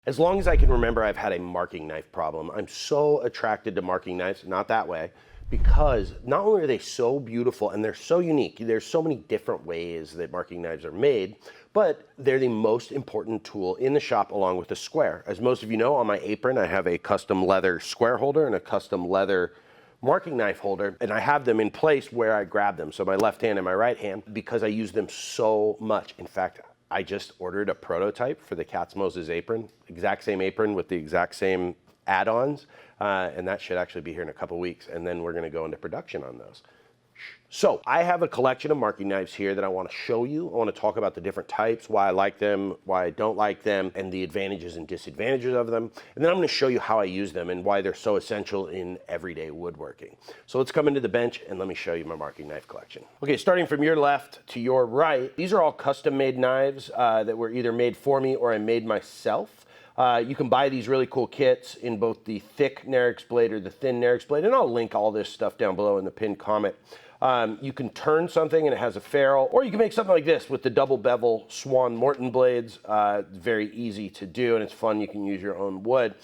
As long as I can remember, I've had a marking knife problem. I'm so attracted to marking knives, not that way, because not only are they so beautiful and they're so unique, there's so many different ways that marking knives are made, but they're the most important tool in the shop along with the square. As most of you know, on my apron, I have a custom leather square holder and a custom leather marking knife holder, and I have them in place where I grab them. So my left hand and my right hand, because I use them so much. In fact, I just ordered a prototype for the Katz-Moses apron, exact same apron with the exact same add-ons, and that should actually be here in a couple weeks, and then we're gonna go into production on those. So I have a collection of marking knives here that I want to show you. I want to talk about the different types, why I like them, why I don't like them, and the advantages and disadvantages of them. And then I'm going to show you how I use them and why they're so essential in everyday woodworking. So let's come into the bench and let me show you my marking knife collection. Okay, starting from your left to your right, these are all custom made knives that were either made for me or I made myself. You can buy these really cool kits in both the thick Nerix blade or the thin Nerix blade, and I'll link all this stuff down below in the pinned comment. You can turn something and it has a ferrule, or you can make something like this with the double bevel Swan Morton blades. Very easy to do, and it's fun. You can use your own wood.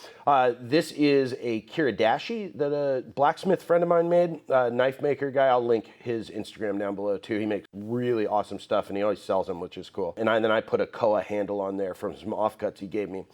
This is a kiradashi that a blacksmith friend of mine made, knife maker guy. I'll link his Instagram down below too. He makes really awesome stuff, and he always sells them, which is cool. And then I put a koa handle on there from some offcuts he gave me.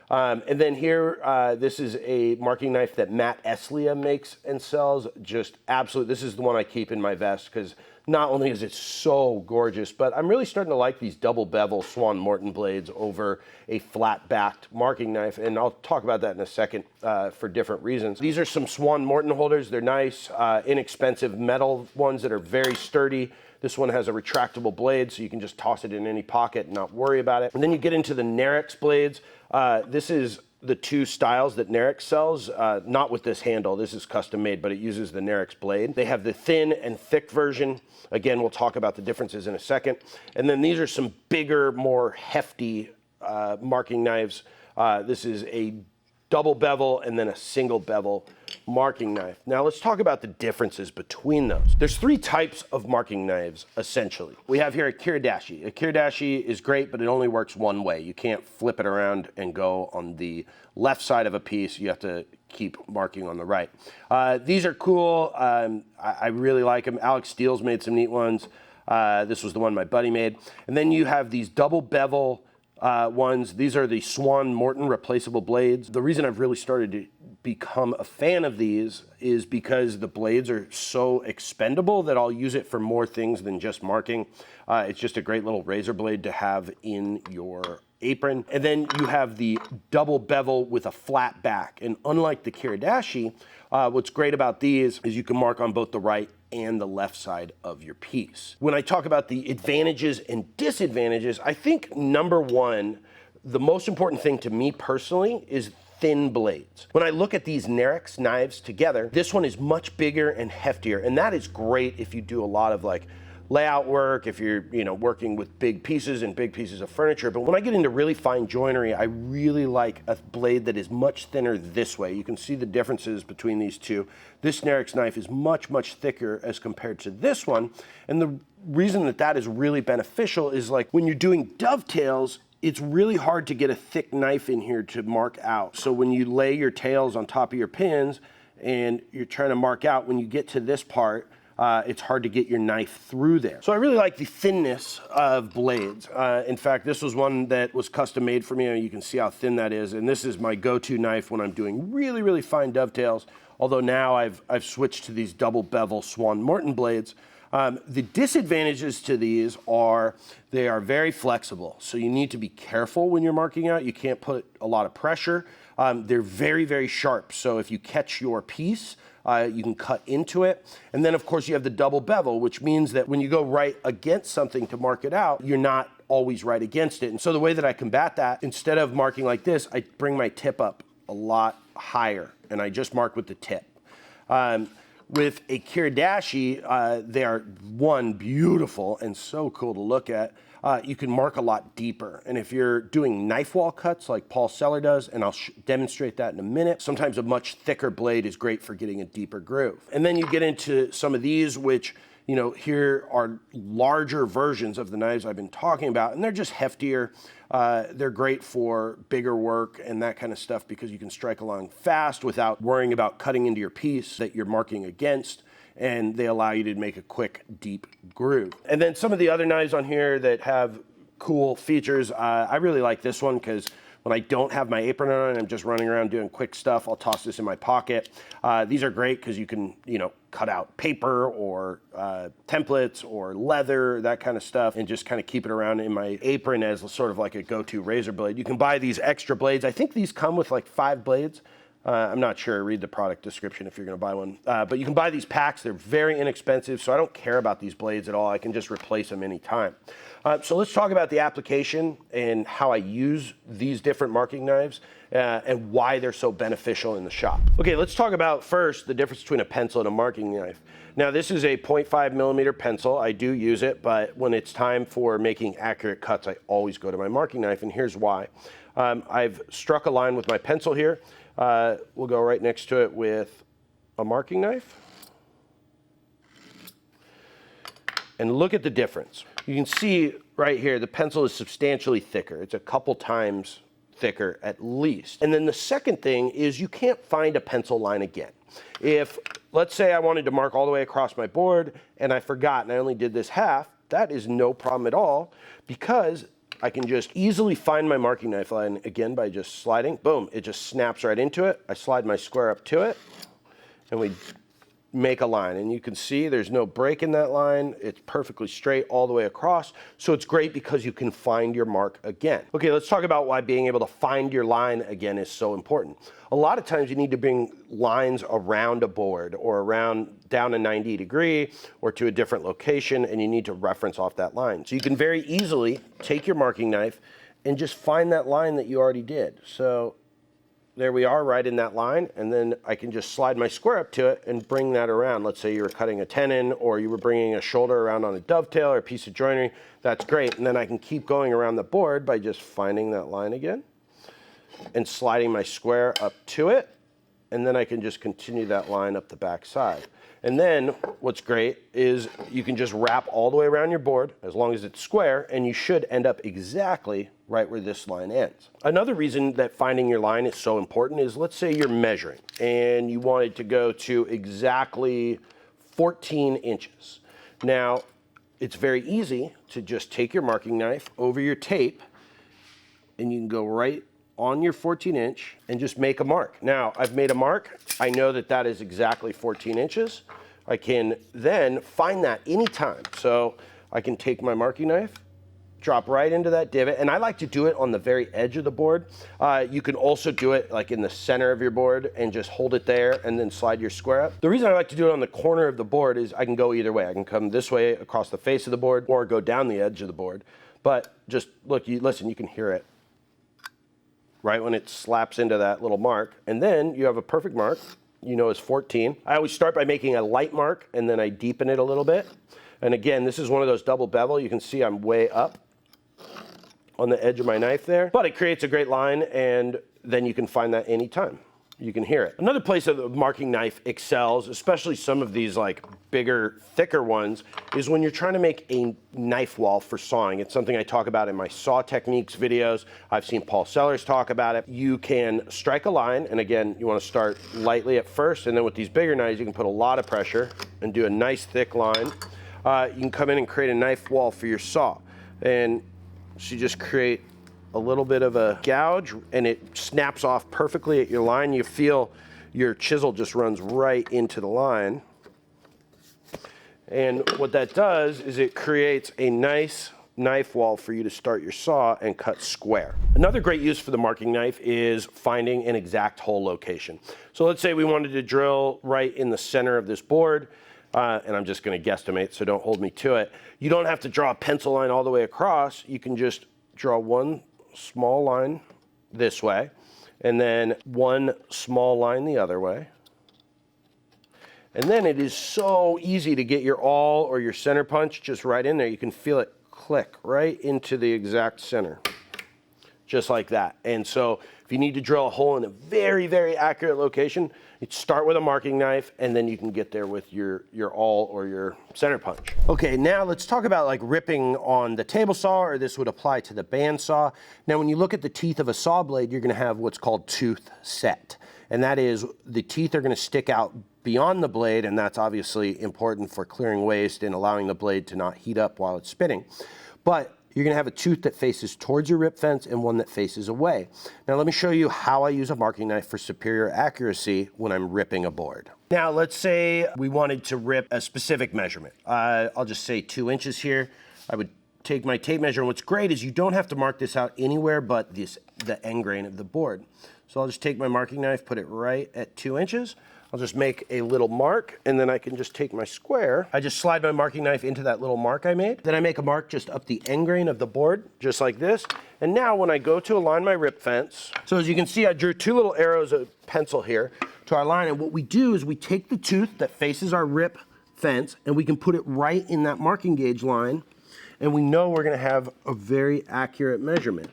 And then here, this is a marking knife that Matt Estlea makes and sells. Just absolute. This is the one I keep in my vest because not only is it so gorgeous, but I'm really starting to like these double bevel Swan Morton blades over a flat backed marking knife. And I'll talk about that in a second for different reasons. These are some Swan Morton holders. They're nice, inexpensive metal ones that are very sturdy. This one has a retractable blade, so you can just toss it in any pocket and not worry about it. And then you get into the Nerix blades. This is the two styles that Nerix sells, not with this handle. This is custom made, but it uses the Nerix blade. They have the thin and thick version. Again, we'll talk about the differences in a second. And then these are some bigger, more hefty marking knives. This is a double bevel and then a single bevel marking knife. Now let's talk about the differences between those. There's three types of marking knives, essentially. We have here a kiradashi. A kiradashi is great, but it only works one way. You can't flip it around and go on the left side of a piece. You have to keep marking on the right. These are cool. I really like them. Alex Steele's made some neat ones. This was the one my buddy made. And then you have these double bevel ones. These are the Swan Morton replaceable blades. The reason I've really started to become a fan of these is because the blades are so expendable that I'll use it for more things than just marking. It's just a great little razor blade to have in your apron. And then you have the double bevel with a flat back. And unlike the kiradashi, what's great about these is you can mark on both the right and the left side of your piece. When I talk about the advantages and disadvantages, I think number one, the most important thing to me personally is thin blades. When I look at these Nerix knives together, this one is much bigger and heftier, and that is great if you do a lot of like layout work, if you're working with big pieces and big pieces of furniture. But when I get into really fine joinery, I really like a blade that is much thinner this way. You can see the differences between these two. This Nerix knife is much, much thicker as compared to this one. And the reason that that is really beneficial is like when you're doing dovetails, it's really hard to get a thick knife in here to mark out. So when you lay your tails on top of your pins and you're trying to mark out, when you get to this part, it's hard to get your knife through there. So I really like the thinness of blades. In fact, this was one that was custom made for me. You can see how thin that is. And this is my go-to knife when I'm doing really, really fine dovetails. Although now I've switched to these double bevel Swan Morton blades. The disadvantages to these are they are very flexible. So you need to be careful when you're marking out. You can't put a lot of pressure. They're very, very sharp. So if you catch your piece, you can cut into it. And then of course you have the double bevel, which means that when you go right against something to mark it out, you're not always right against it. And so the way that I combat that, instead of marking like this, I bring my tip up a lot higher and I just mark with the tip. With a kiradashi, they are one, beautiful and so cool to look at. You can mark a lot deeper. And if you're doing knife wall cuts like Paul Seller does, and I'll demonstrate that in a minute, sometimes a much thicker blade is great for getting a deeper groove. And then you get into some of these, which You know, here are larger versions of the knives I've been talking about, and they're just heftier. They're great for bigger work and that kind of stuff because you can strike along fast without worrying about cutting into your piece that you're marking against, and they allow you to make a quick, deep groove. And then some of the other knives on here that have cool features, I really like this one because when I don't have my apron on and I'm just running around doing quick stuff, I'll toss this in my pocket. These are great because you can, you know, cut out paper or templates or leather, that kind of stuff, and just kind of keep it around in my apron as sort of like a go-to razor blade. You can buy these extra blades. I think these come with like 5 blades. I'm not sure, read the product description if you're gonna buy one. But you can buy these packs, they're very inexpensive, so I don't care about these blades at all. I can just replace them anytime. So let's talk about the application and how I use these different marking knives and why they're so beneficial in the shop. Okay, let's talk about first the difference between a pencil and a marking knife. Now this is a 0.5 millimeter pencil. I do use it, but when it's time for making accurate cuts, I always go to my marking knife, and here's why. I've struck a line with my pencil here. We'll go right next to it with a marking knife. And look at the difference. You can see right here, the pencil is substantially thicker. It's a couple times thicker at least. And then the second thing is you can't find a pencil line again. If, let's say I wanted to mark all the way across my board and I forgot and I only did this half, that is no problem at all because I can just easily find my marking knife line again by just sliding. Boom, it just snaps right into it. I slide my square up to it and we make a line, and you can see there's no break in that line. It's perfectly straight all the way across, so it's great because you can find your mark again. Okay, let's talk about why being able to find your line again is so important. A lot of times you need to bring lines around a board or around down a 90 degree or to a different location, and you need to reference off that line. So you can very easily take your marking knife and just find that line that you already did. So there we are, right in that line, and then I can just slide my square up to it and bring that around. Let's say you were cutting a tenon or you were bringing a shoulder around on a dovetail or a piece of joinery. That's great, and then I can keep going around the board by just finding that line again and sliding my square up to it, and then I can just continue that line up the back side. And then what's great is you can just wrap all the way around your board as long as it's square, and you should end up exactly right where this line ends. Another reason that finding your line is so important is, let's say you're measuring and you wanted to go to exactly 14 inches. Now, it's very easy to just take your marking knife over your tape and you can go right on your 14 inch and just make a mark. Now, I've made a mark. I know that that is exactly 14 inches. I can then find that anytime. So I can take my marking knife, drop right into that divot, and I like to do it on the very edge of the board. You can also do it like in the center of your board and just hold it there and then slide your square up. The reason I like to do it on the corner of the board is I can go either way. I can come this way across the face of the board or go down the edge of the board. But just look, listen, you can hear it right when it slaps into that little mark. And then you have a perfect mark, you know, it's 14. I always start by making a light mark and then I deepen it a little bit. And again, this is one of those double bevel. You can see I'm way up on the edge of my knife there, but it creates a great line, and then you can find that anytime. You can hear it. Another place that the marking knife excels, especially some of these like bigger, thicker ones, is when you're trying to make a knife wall for sawing. It's something I talk about in my saw techniques videos. I've seen Paul Sellers talk about it. You can strike a line, and again, you want to start lightly at first, and then with these bigger knives, you can put a lot of pressure and do a nice thick line. You can come in and create a knife wall for your saw. And so you just create a little bit of a gouge and it snaps off perfectly at your line. You feel your chisel just runs right into the line. And what that does is it creates a nice knife wall for you to start your saw and cut square. Another great use for the marking knife is finding an exact hole location. So let's say we wanted to drill right in the center of this board. And I'm just going to guesstimate, so don't hold me to it. You don't have to draw a pencil line all the way across. You can just draw one small line this way, and then one small line the other way. And then it is so easy to get your awl or your center punch just right in there. You can feel it click right into the exact center. just like that. And so if you need to drill a hole in a very, very accurate location, you start with a marking knife, and then you can get there with your awl or your center punch. Okay, now let's talk about like ripping on the table saw, or this would apply to the bandsaw. Now, when you look at the teeth of a saw blade, you're gonna have what's called tooth set. And that is, the teeth are gonna stick out beyond the blade, and that's obviously important for clearing waste and allowing the blade to not heat up while it's spinning. But you're gonna have a tooth that faces towards your rip fence and one that faces away. Now let me show you how I use a marking knife for superior accuracy when I'm ripping a board. Now let's say we wanted to rip a specific measurement. I'll just say 2 inches here. I would take my tape measure, and what's great is you don't have to mark this out anywhere but the end grain of the board. So I'll just take my marking knife, put it right at 2 inches. I'll just make a little mark, and then I can just take my square. I just slide my marking knife into that little mark I made. Then I make a mark just up the end grain of the board, just like this. And now when I go to align my rip fence, so as you can see, I drew 2 little arrows of pencil here to our line. And what we do is we take the tooth that faces our rip fence, and we can put it right in that marking gauge line. And we know we're gonna have a very accurate measurement.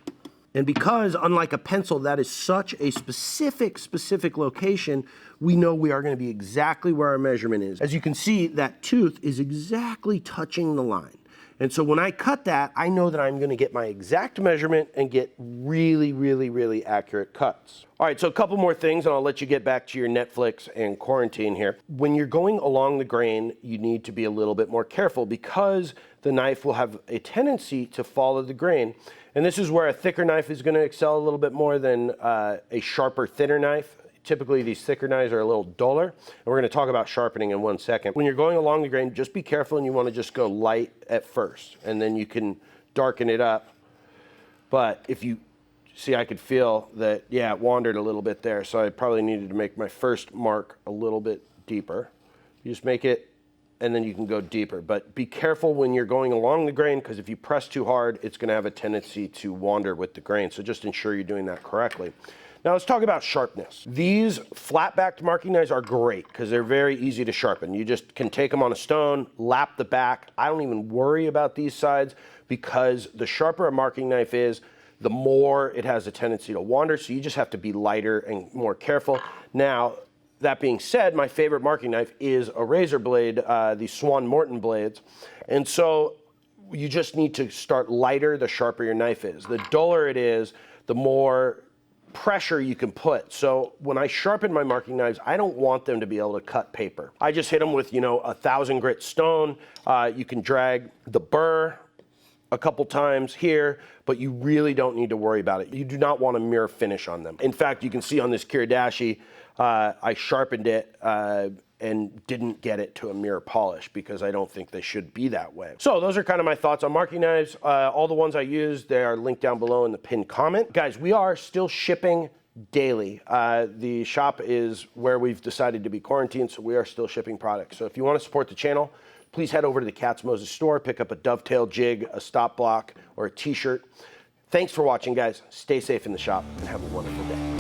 And because, unlike a pencil, that is such a specific location, we know we are going to be exactly where our measurement is. As you can see, that tooth is exactly touching the line. And so when I cut that, I know that I'm going to get my exact measurement and get really, really, really accurate cuts. All right, so a couple more things, and I'll let you get back to your Netflix and quarantine here. When you're going along the grain, you need to be a little bit more careful, because the knife will have a tendency to follow the grain. And this is where a thicker knife is going to excel a little bit more than a sharper, thinner knife. Typically, these thicker knives are a little duller, and we're going to talk about sharpening in 1 second. When you're going along the grain, just be careful, and you want to just go light at first, and then you can darken it up. But if you see, I could feel that, yeah, it wandered a little bit there, so I probably needed to make my first mark a little bit deeper. You just make it, and then you can go deeper. But be careful when you're going along the grain, because if you press too hard, it's going to have a tendency to wander with the grain. So just ensure you're doing that correctly. Now let's talk about sharpness. These flat-backed marking knives are great because they're very easy to sharpen. You just can take them on a stone, lap the back. I don't even worry about these sides, because the sharper a marking knife is, the more it has a tendency to wander. So you just have to be lighter and more careful. Now, that being said, my favorite marking knife is a razor blade, the Swan Morton blades. And so you just need to start lighter the sharper your knife is. The duller it is, the more pressure you can put. So when I sharpen my marking knives, I don't want them to be able to cut paper. I just hit them with, 1,000 grit stone. You can drag the burr a couple times here, but you really don't need to worry about it. You do not want a mirror finish on them. In fact, you can see on this Kiridashi, I sharpened it and didn't get it to a mirror polish, because I don't think they should be that way. So those are kind of my thoughts on marking knives. All the ones I used, they are linked down below in the pinned comment. Guys, we are still shipping daily. The shop is where we've decided to be quarantined, so we are still shipping products. So if you want to support the channel, please head over to the Katz-Moses store, pick up a dovetail jig, a stop block, or a t-shirt. Thanks for watching, guys. Stay safe in the shop, and have a wonderful day.